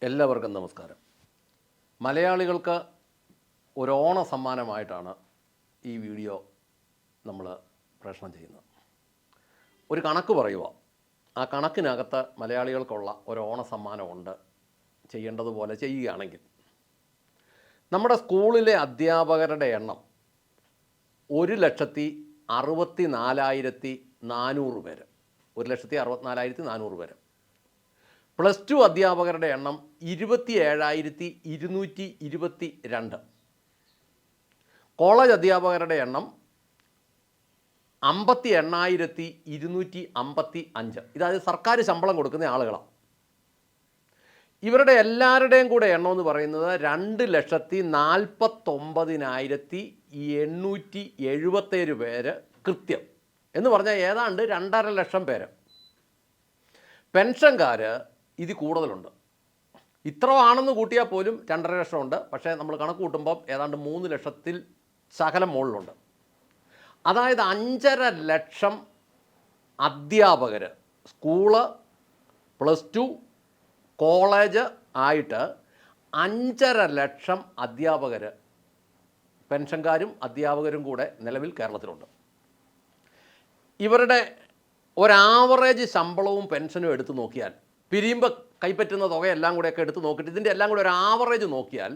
എല്ലാവർക്കും നമസ്കാരം. മലയാളികൾക്ക് ഒരു ഓണ സമ്മാനമായിട്ടാണ് ഈ വീഡിയോ നമ്മൾ പ്രേഷണം ചെയ്യുന്നത്. ഒരു കണക്ക് പറയുക, ആ കണക്കിനകത്ത് മലയാളികൾക്കുള്ള ഒരു ഓണ സമ്മാനമുണ്ട്. ചെയ്യേണ്ടതുപോലെ ചെയ്യുകയാണെങ്കിൽ നമ്മുടെ സ്കൂളിലെ അധ്യാപകരുടെ എണ്ണം 1,64,400 പേര്. 1,64,400 പേര്. പ്ലസ് ടു അധ്യാപകരുടെ എണ്ണം 27,222. കോളേജ് അധ്യാപകരുടെ എണ്ണം 58,255. ഇതായത് സർക്കാർ ശമ്പളം കൊടുക്കുന്ന ആളുകളാണ്. ഇവരുടെ എല്ലാവരുടെയും കൂടെ എണ്ണം എന്ന് പറയുന്നത് 2,49,877 പേര് കൃത്യം. എന്ന് പറഞ്ഞാൽ ഏതാണ്ട് 2.5 ലക്ഷം പേര്. പെൻഷൻകാർ ഇത് കൂടുതലുണ്ട്. ഇത്ര ആണെന്ന് കൂട്ടിയാൽ പോലും 2.5 ലക്ഷമുണ്ട്. പക്ഷേ നമ്മൾ കണക്ക് കൂട്ടുമ്പോൾ ഏതാണ്ട് 3 ലക്ഷത്തിൽ ശകലം മുകളിലുണ്ട്. അതായത് 5.5 ലക്ഷം അധ്യാപകർ, സ്കൂള്, പ്ലസ് ടു, കോളേജ് ആയിട്ട് 5.5 ലക്ഷം അധ്യാപകർ, പെൻഷൻകാരും അധ്യാപകരും കൂടെ നിലവിൽ കേരളത്തിലുണ്ട്. ഇവരുടെ ഒരാവറേജ് ശമ്പളവും പെൻഷനും എടുത്തു നോക്കിയാൽ, പിരിയുമ്പോൾ കൈപ്പറ്റുന്ന തുകയെല്ലാം കൂടെയൊക്കെ എടുത്ത് നോക്കിയിട്ട് ഇതിൻ്റെ എല്ലാം കൂടെ ഒരു ആവറേജ് നോക്കിയാൽ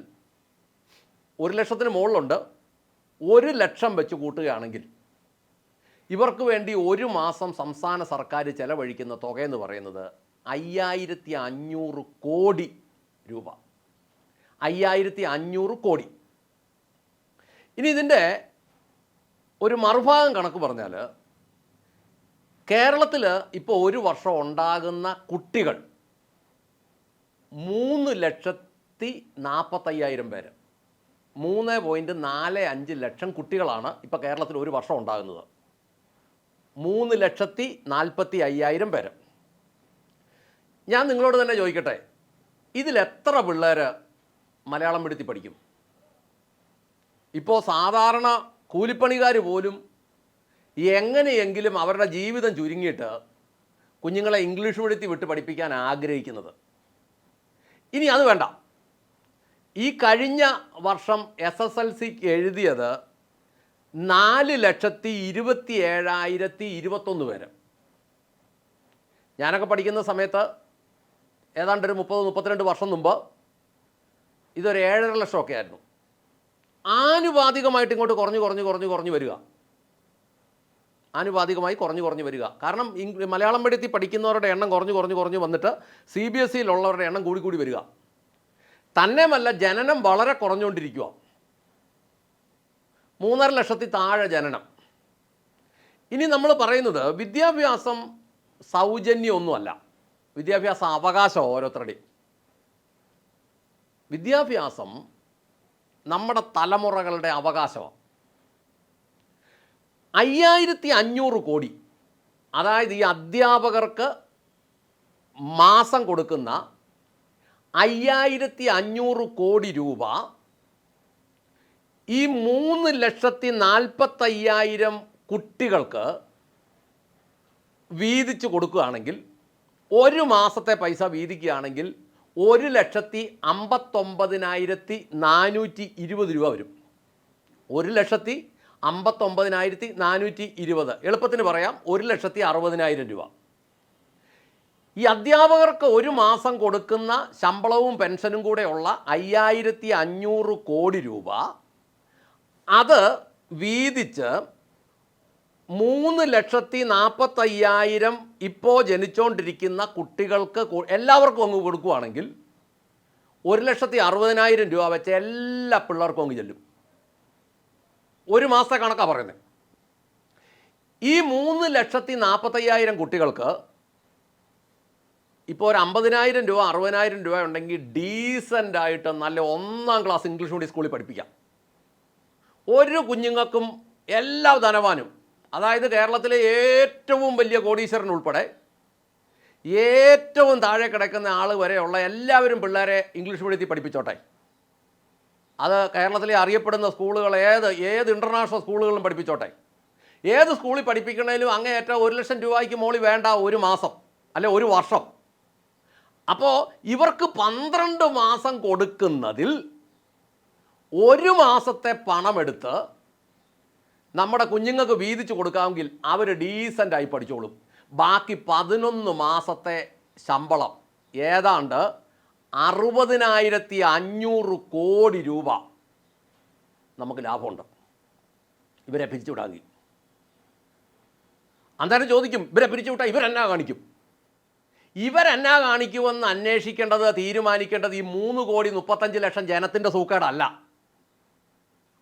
1 ലക്ഷത്തിന് മുകളിലുണ്ട്. 1 ലക്ഷം വെച്ച് കൂട്ടുകയാണെങ്കിൽ ഇവർക്ക് വേണ്ടി ഒരു മാസം സംസ്ഥാന സർക്കാർ ചെലവഴിക്കുന്ന തുകയെന്ന് പറയുന്നത് 5,500 കോടി രൂപ. 5,500 കോടി. ഇനി ഇതിൻ്റെ ഒരു മറുഭാഗം കണക്ക് പറഞ്ഞാൽ, കേരളത്തിൽ ഇപ്പോൾ ഒരു വർഷം ഉണ്ടാകുന്ന കുട്ടികൾ 3,45,000 പേര്. 3.45 ലക്ഷം കുട്ടികളാണ് ഇപ്പോൾ കേരളത്തിൽ ഒരു വർഷം ഉണ്ടാകുന്നത്. 3,45,000 പേര്. ഞാൻ നിങ്ങളോട് തന്നെ ചോദിക്കട്ടെ, ഇതിലെത്ര പിള്ളേർ മലയാളം മീഡിയത്തിൽ പഠിക്കും? ഇപ്പോൾ സാധാരണ കൂലിപ്പണിക്കാർ പോലും എങ്ങനെയെങ്കിലും അവരുടെ ജീവിതം ചുരുങ്ങിയിട്ട് കുഞ്ഞുങ്ങളെ ഇംഗ്ലീഷ് മീഡിയത്തിൽ വിട്ട് പഠിപ്പിക്കാൻ ആഗ്രഹിക്കുന്നത്. ഇനി അത് വേണ്ട, ഈ കഴിഞ്ഞ വർഷം SSLC എഴുതിയത് 4,27,021 പേര്. ഞാനൊക്കെ പഠിക്കുന്ന സമയത്ത് ഏതാണ്ട് ഒരു 30-32 വർഷം മുമ്പ് ഇതൊരു 7.5 ലക്ഷമൊക്കെ ആയിരുന്നു. ആനുപാതികമായിട്ട് ഇങ്ങോട്ട് കുറഞ്ഞു വരിക. ആനുപാതികമായി കുറഞ്ഞു വരിക. കാരണം മലയാളം മീഡിയത്തിൽ പഠിക്കുന്നവരുടെ എണ്ണം കുറഞ്ഞു വന്നിട്ട് CBSEയിലുള്ളവരുടെ എണ്ണം കൂടി വരിക. തന്നെയുമല്ല, ജനനം വളരെ കുറഞ്ഞുകൊണ്ടിരിക്കുക. 3.5 ലക്ഷത്തിൽ താഴെ ജനനം. ഇനി നമ്മൾ പറയുന്നത് വിദ്യാഭ്യാസം സൗജന്യമൊന്നുമല്ല, വിദ്യാഭ്യാസ അവകാശം ഓരോരുത്തരുടെയും. വിദ്യാഭ്യാസം നമ്മുടെ തലമുറകളുടെ അവകാശമാണ്. 5,500 കോടി, അതായത് ഈ അധ്യാപകർക്ക് മാസം കൊടുക്കുന്ന 5,500 കോടി രൂപ ഈ 3,45,000 കുട്ടികൾക്ക് വീതിച്ച് കൊടുക്കുകയാണെങ്കിൽ, ഒരു മാസത്തെ പൈസ വീതിക്കുകയാണെങ്കിൽ 1,59,420 രൂപ വരും. 1,59,420. എളുപ്പത്തിന് പറയാം, 1,60,000 രൂപ. ഈ അധ്യാപകർക്ക് ഒരു മാസം കൊടുക്കുന്ന ശമ്പളവും പെൻഷനും കൂടെയുള്ള 5,500 കോടി രൂപ, അത് വീതിച്ച് 3,40,45,000 ഇപ്പോൾ ജനിച്ചുകൊണ്ടിരിക്കുന്ന കുട്ടികൾക്ക് എല്ലാവർക്കും അങ്ങ് കൊടുക്കുകയാണെങ്കിൽ 1,60,000 രൂപ വെച്ച് എല്ലാ പിള്ളേർക്കും അങ്ങ് ചെല്ലും. ഒരു മാസത്തെ കണക്കാണ് പറയുന്നത്. ഈ 3,40,45,000 കുട്ടികൾക്ക് ഇപ്പോൾ ഒരു 50,000 രൂപ 60,000 രൂപ ഉണ്ടെങ്കിൽ ഡീസൻ്റായിട്ട് നല്ല 1ാം ക്ലാസ് ഇംഗ്ലീഷ് മീഡിയം സ്കൂളിൽ പഠിപ്പിക്കാം. ഒരു കുഞ്ഞുങ്ങൾക്കും എല്ലാ ധനവാനും, അതായത് കേരളത്തിലെ ഏറ്റവും വലിയ കോടീശ്വരൻ ഉൾപ്പെടെ ഏറ്റവും താഴെ കിടക്കുന്ന ആൾ വരെയുള്ള എല്ലാവരും പിള്ളേരെ ഇംഗ്ലീഷ് മീഡിയത്തിൽ പഠിപ്പിച്ചോട്ടെ. അത് കേരളത്തിലെ അറിയപ്പെടുന്ന സ്കൂളുകൾ ഏത് ഇൻ്റർനാഷണൽ സ്കൂളുകളിലും പഠിപ്പിച്ചോട്ടെ. ഏത് സ്കൂളിൽ പഠിപ്പിക്കണേലും അങ്ങേയറ്റം 1 ലക്ഷം രൂപയ്ക്ക് മോളി വേണ്ട ഒരു മാസം, അല്ലെ ഒരു വർഷം. അപ്പോൾ ഇവർക്ക് 12 മാസം കൊടുക്കുന്നതിൽ ഒരു മാസത്തെ പണമെടുത്ത് നമ്മുടെ കുഞ്ഞുങ്ങൾക്ക് വീതിച്ച് കൊടുക്കാമെങ്കിൽ അവർ ഡീസൻ്റായി പഠിച്ചോളും. ബാക്കി 11 മാസത്തെ ശമ്പളം ഏതാണ്ട് 60,500 കോടി രൂപ നമുക്ക് ലാഭമുണ്ട് ഇവരെ പിരിച്ചുവിടാമെങ്കിൽ. അന്നേരം ചോദിക്കും, ഇവരെ പിരിച്ചുവിട്ടാൽ ഇവരെന്നാ കാണിക്കും? ഇവരെന്നാ കാണിക്കുമെന്ന് അന്വേഷിക്കേണ്ടത്, തീരുമാനിക്കേണ്ടത് ഈ 3,35,00,000 ജനത്തിൻ്റെ സൂക്കേടല്ല.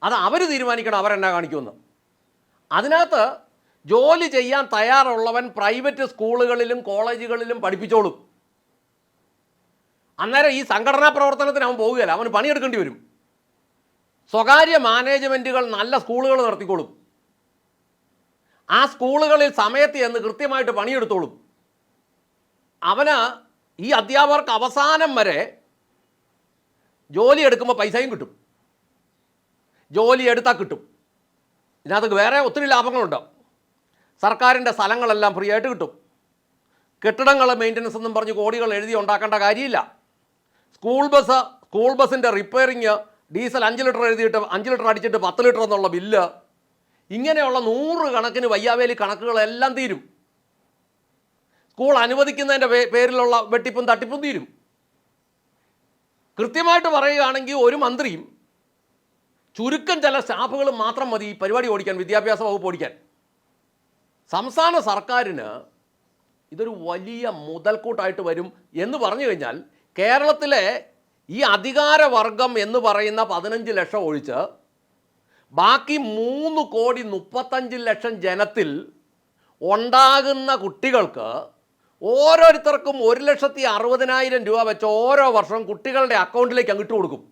അത് അവർ തീരുമാനിക്കണം അവരെന്നാ കാണിക്കുമെന്ന്. അതിനകത്ത് ജോലി ചെയ്യാൻ തയ്യാറുള്ളവൻ പ്രൈവറ്റ് സ്കൂളുകളിലും കോളേജുകളിലും പഠിപ്പിച്ചോളും. അന്നേരം ഈ സംഘടനാ പ്രവർത്തനത്തിന് അവൻ പോവുകയില്ല, അവന് പണിയെടുക്കേണ്ടി വരും. സ്വകാര്യ മാനേജ്മെൻറ്റുകൾ നല്ല സ്കൂളുകൾ നടത്തിക്കോളും. ആ സ്കൂളുകളിൽ സമയത്ത് ചെന്ന് കൃത്യമായിട്ട് പണിയെടുത്തോളും. അവന് ഈ അധ്യാപകർക്ക് അവസാനം വരെ ജോലി എടുക്കുമ്പോൾ പൈസയും കിട്ടും, ജോലി എടുത്താൽ കിട്ടും. ഇതിനകത്ത് വേറെ ഒത്തിരി ലാഭങ്ങളുണ്ട്. സർക്കാരിൻ്റെ സ്ഥലങ്ങളെല്ലാം ഫ്രീ ആയിട്ട് കിട്ടും. കെട്ടിടങ്ങൾ മെയിൻ്റനൻസ് എന്നും പറഞ്ഞ് കോടികൾ എഴുതി ഉണ്ടാക്കേണ്ട കാര്യമില്ല. സ്കൂൾ ബസ്സിൻ്റെ റിപ്പയറിങ് ഡീസൽ 5 ലിറ്റർ എഴുതിയിട്ട് 5 ലിറ്റർ അടിച്ചിട്ട് 10 ലിറ്റർ എന്നുള്ള ബില്ല്, ഇങ്ങനെയുള്ള 100 കണക്കിന് വയ്യാവേലി കണക്കുകളെല്ലാം തീരും. സ്കൂൾ അനുവദിക്കുന്നതിൻ്റെ പേരിലുള്ള വെട്ടിപ്പും തട്ടിപ്പും തീരും. കൃത്യമായിട്ട് പറയുകയാണെങ്കിൽ ഒരു മന്ത്രിയും ചുരുക്കം ചില സ്റ്റാഫുകളും മാത്രം മതി ഈ പരിപാടി ഓടിക്കാൻ, വിദ്യാഭ്യാസ വകുപ്പ് ഓടിക്കാൻ. സംസ്ഥാന സർക്കാരിന് ഇതൊരു വലിയ മുതൽക്കൂട്ടായിട്ട് വരും എന്ന് പറഞ്ഞു കഴിഞ്ഞാൽ കേരളത്തിലെ ഈ അധികാരവർഗം എന്ന് പറയുന്ന 15 ലക്ഷം ഒഴിച്ച് ബാക്കി 3,35,00,000 ജനത്തിൽ ഉണ്ടാകുന്ന കുട്ടികൾക്ക് ഓരോരുത്തർക്കും 1,60,000 രൂപ വെച്ച് ഓരോ വർഷവും കുട്ടികളുടെ അക്കൗണ്ടിലേക്ക് അങ്ങിട്ട് കൊടുക്കും.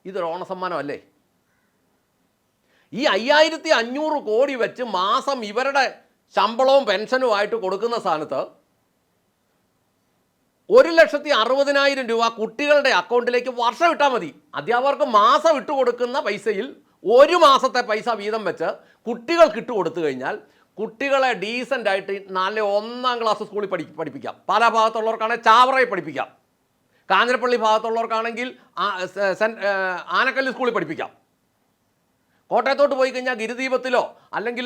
ഇതൊരു ഓണസമ്മാനമല്ലേ? ഈ 5,500 കോടി വെച്ച് മാസം ഇവരുടെ ശമ്പളവും പെൻഷനുമായിട്ട് കൊടുക്കുന്ന സ്ഥാനത്ത് 1,60,000 രൂപ കുട്ടികളുടെ അക്കൗണ്ടിലേക്ക് വർഷം ഇട്ടാൽ മതി. അധ്യാപകർക്ക് മാസം ഇട്ട് കൊടുക്കുന്ന പൈസയിൽ ഒരു മാസത്തെ പൈസ വീതം വെച്ച് കുട്ടികൾക്ക് ഇട്ട് കൊടുത്തു കഴിഞ്ഞാൽ കുട്ടികളെ ഡീസൻ്റായിട്ട് നല്ല 1ാം ക്ലാസ് സ്കൂളിൽ പഠിപ്പിക്കാം. പല ഭാഗത്തുള്ളവർക്കാണെങ്കിൽ ചാവറയിൽ പഠിപ്പിക്കാം. കാഞ്ഞിരപ്പള്ളി ഭാഗത്തുള്ളവർക്കാണെങ്കിൽ ആനക്കല്ല് സ്കൂളിൽ പഠിപ്പിക്കാം. കോട്ടയത്തോട്ട് പോയി കഴിഞ്ഞാൽ ഗിരിദീപത്തിലോ അല്ലെങ്കിൽ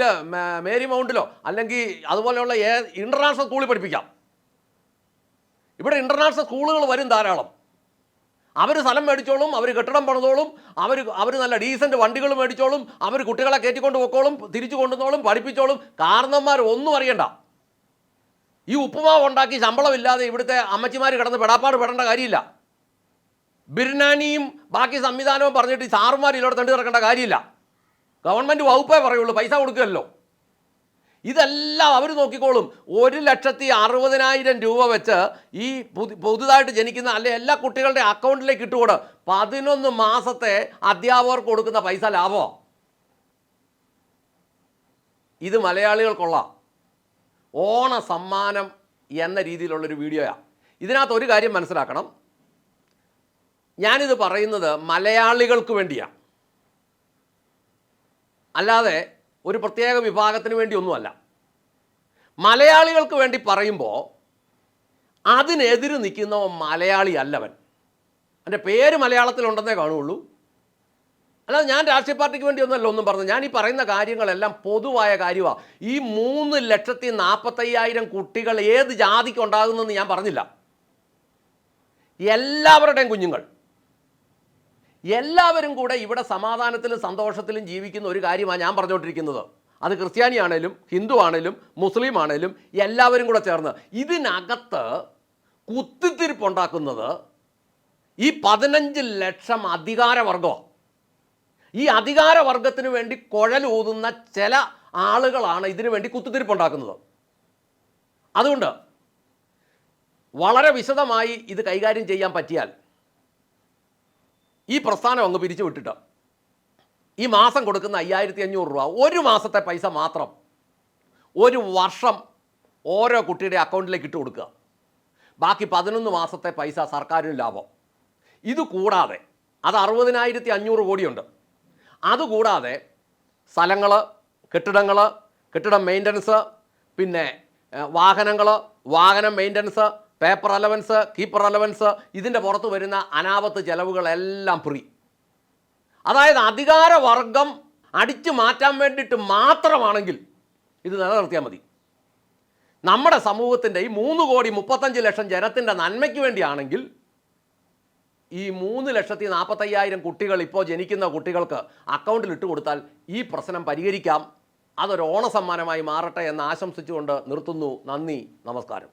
മേരി മൗണ്ടിലോ അല്ലെങ്കിൽ അതുപോലെയുള്ള ഇൻ്റർനാഷണൽ സ്കൂളിൽ പഠിപ്പിക്കാം. ഇവിടെ ഇൻ്റർനാഷണൽ സ്കൂളുകൾ വരും ധാരാളം. അവർ സ്ഥലം മേടിച്ചോളും, അവർ കെട്ടിടം പണിതോളും, അവർ നല്ല ഡീസൻറ്റ് വണ്ടികൾ മേടിച്ചോളും, അവർ കുട്ടികളെ കയറ്റിക്കൊണ്ട് പോക്കോളും, തിരിച്ചു കൊണ്ടുവന്നോളും, പഠിപ്പിച്ചോളും. കാരണന്മാർ ഒന്നും അറിയണ്ട. ഈ ഉപ്പുമാവ് ഉണ്ടാക്കി ശമ്പളമില്ലാതെ ഇവിടുത്തെ അമ്മച്ചിമാർ കിടന്ന് പെടാപ്പാട് പെടേണ്ട കാര്യമില്ല. ബിരിയാണിയും ബാക്കി സംവിധാനവും പറഞ്ഞിട്ട് ഈ സാറുമാർ ഇതിലോട്ട് തണ്ടി നടക്കേണ്ട കാര്യമില്ല. ഗവൺമെൻറ് വകുപ്പേ പറയുള്ളൂ, പൈസ കൊടുക്കുമല്ലോ. ഇതെല്ലാം അവർ നോക്കിക്കോളും. 1,60,000 രൂപ വെച്ച് ഈ പുതുതായിട്ട് ജനിക്കുന്ന അല്ലെ എല്ലാ കുട്ടികളുടെ അക്കൗണ്ടിലേക്ക് ഇട്ടുകൂടെ 11 മാസത്തെ അധ്യാപകർക്ക് കൊടുക്കുന്ന പൈസ ലാഭമാണ്. ഇത് മലയാളികൾക്കുള്ള ഓണ സമ്മാനം എന്ന രീതിയിലുള്ളൊരു വീഡിയോയാണ്. ഇതിനകത്ത് ഒരു കാര്യം മനസ്സിലാക്കണം, ഞാനിത് പറയുന്നത് മലയാളികൾക്ക് വേണ്ടിയാണ്, അല്ലാതെ ഒരു പ്രത്യേക വിഭാഗത്തിന് വേണ്ടിയൊന്നുമല്ല. മലയാളികൾക്ക് വേണ്ടി പറയുമ്പോൾ അതിനെതിര് നിൽക്കുന്നവൻ മലയാളി അല്ലവൻ. എൻ്റെ പേര് മലയാളത്തിലുണ്ടെന്നേ കാണുകയുള്ളൂ. അല്ലാതെ ഞാൻ രാഷ്ട്രീയ പാർട്ടിക്ക് വേണ്ടിയൊന്നുമല്ല ഒന്നും പറഞ്ഞു. ഞാൻ ഈ പറയുന്ന കാര്യങ്ങളെല്ലാം പൊതുവായ കാര്യമാണ്. ഈ 3,45,000 കുട്ടികൾ ഏത് ജാതിക്ക് ഉണ്ടാകുന്നെന്ന് ഞാൻ പറഞ്ഞില്ല. എല്ലാവരുടെയും കുഞ്ഞുങ്ങൾ, എല്ലാവരും കൂടെ ഇവിടെ സമാധാനത്തിലും സന്തോഷത്തിലും ജീവിക്കുന്ന ഒരു കാര്യമാണ് ഞാൻ പറഞ്ഞുകൊണ്ടിരിക്കുന്നത്. അത് ക്രിസ്ത്യാനിയാണേലും ഹിന്ദു ആണേലും മുസ്ലിം ആണേലും എല്ലാവരും കൂടെ ചേർന്ന്. ഇതിനകത്ത് കുത്തിത്തിരിപ്പുണ്ടാക്കുന്നത് ഈ 15 ലക്ഷം അധികാരവർഗം. ഈ അധികാരവർഗത്തിന് വേണ്ടി കുഴലൂതുന്ന ചില ആളുകളാണ് ഇതിനു വേണ്ടി കുത്തിത്തിരിപ്പുണ്ടാക്കുന്നത്. അതുകൊണ്ട് വളരെ വിശദമായി ഇത് കൈകാര്യം ചെയ്യാൻ പറ്റിയാൽ ഈ പ്രസ്ഥാനം അങ്ങ് പിരിച്ചു വിട്ടിട്ട് ഈ മാസം കൊടുക്കുന്ന 5,500 രൂപ ഒരു മാസത്തെ പൈസ മാത്രം ഒരു വർഷം ഓരോ കുട്ടിയുടെ അക്കൗണ്ടിലേക്ക് ഇട്ട് കൊടുക്കുക. ബാക്കി 11 മാസത്തെ പൈസ സർക്കാരിന് ലാഭം. ഇത് കൂടാതെ അത് 60,500 കോടിയുണ്ട്. അതുകൂടാതെ സ്ഥലങ്ങൾ, കെട്ടിടം മെയിൻ്റനൻസ്, പിന്നെ വാഹനം maintenance, paper allowance, keeper allowance, ഇതിൻ്റെ പുറത്ത് വരുന്ന അനാപത്ത് ചെലവുകളെല്ലാം ഫ്രീ. അതായത് അധികാരവർഗം അടിച്ചു മാറ്റാൻ വേണ്ടിയിട്ട് മാത്രമാണെങ്കിൽ ഇത് നിലനിർത്തിയാൽ മതി. നമ്മുടെ സമൂഹത്തിൻ്റെ ഈ 3,35,00,000 ജനത്തിൻ്റെ നന്മയ്ക്ക് വേണ്ടിയാണെങ്കിൽ ഈ 3,45,000 കുട്ടികൾ ഇപ്പോൾ ജനിക്കുന്ന കുട്ടികൾക്ക് അക്കൗണ്ടിൽ ഇട്ട് കൊടുത്താൽ ഈ പ്രശ്നം പരിഹരിക്കാം. അതൊരു ഓണസമ്മാനമായി മാറട്ടെ എന്ന് ആശംസിച്ചുകൊണ്ട് നിർത്തുന്നു. നന്ദി, നമസ്കാരം.